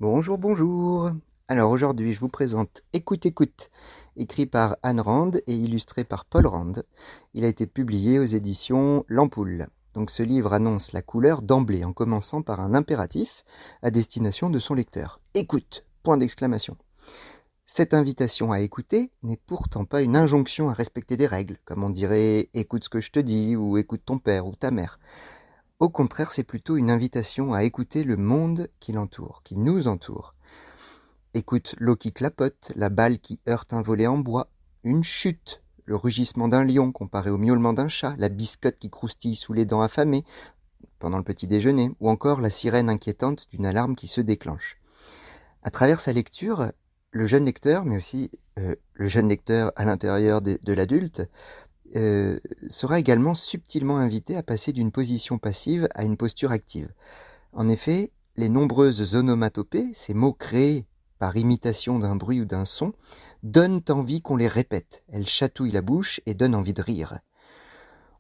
Bonjour, bonjour. Alors aujourd'hui, je vous présente Écoute, écoute, écrit par Anne Rand et illustré par Paul Rand. Il a été publié aux éditions L'Ampoule. Donc ce livre annonce la couleur d'emblée en commençant par un impératif à destination de son lecteur. Écoute, point d'exclamation. Cette invitation à écouter n'est pourtant pas une injonction à respecter des règles, comme on dirait écoute ce que je te dis ou écoute ton père ou ta mère. Au contraire, c'est plutôt une invitation à écouter le monde qui l'entoure, qui nous entoure. Écoute l'eau qui clapote, la balle qui heurte un volet en bois, une chute, le rugissement d'un lion comparé au miaulement d'un chat, la biscotte qui croustille sous les dents affamées pendant le petit déjeuner, ou encore la sirène inquiétante d'une alarme qui se déclenche. À travers sa lecture, le jeune lecteur, mais aussi le jeune lecteur à l'intérieur de l'adulte, sera également subtilement invité à passer d'une position passive à une posture active. En effet, les nombreuses onomatopées, ces mots créés par imitation d'un bruit ou d'un son, donnent envie qu'on les répète. Elles chatouillent la bouche et donnent envie de rire.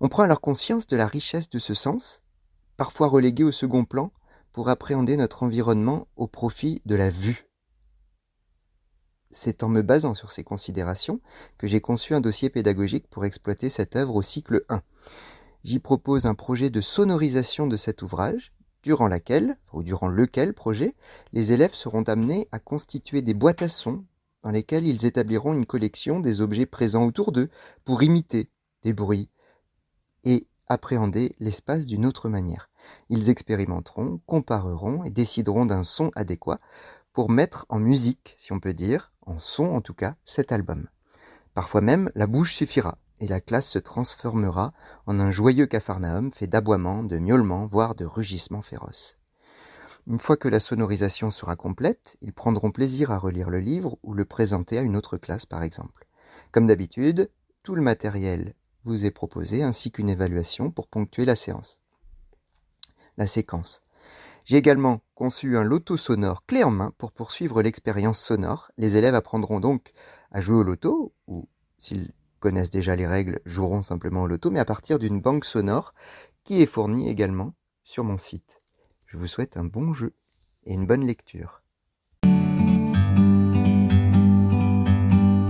On prend alors conscience de la richesse de ce sens, parfois relégué au second plan, pour appréhender notre environnement au profit de la vue. C'est en me basant sur ces considérations que j'ai conçu un dossier pédagogique pour exploiter cette œuvre au cycle 1. J'y propose un projet de sonorisation de cet ouvrage, durant lequel projet, les élèves seront amenés à constituer des boîtes à sons dans lesquelles ils établiront une collection des objets présents autour d'eux pour imiter des bruits et appréhender l'espace d'une autre manière. Ils expérimenteront, compareront et décideront d'un son adéquat pour mettre en musique, si on peut dire, en son en tout cas, cet album. Parfois même, la bouche suffira, et la classe se transformera en un joyeux capharnaüm fait d'aboiements, de miaulements, voire de rugissements féroces. Une fois que la sonorisation sera complète, ils prendront plaisir à relire le livre ou le présenter à une autre classe par exemple. Comme d'habitude, tout le matériel vous est proposé ainsi qu'une évaluation pour ponctuer la séquence. J'ai également conçu un loto sonore clé en main pour poursuivre l'expérience sonore. Les élèves apprendront donc à jouer au loto, ou s'ils connaissent déjà les règles, joueront simplement au loto, mais à partir d'une banque sonore qui est fournie également sur mon site. Je vous souhaite un bon jeu et une bonne lecture.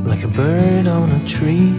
Like a bird on a tree,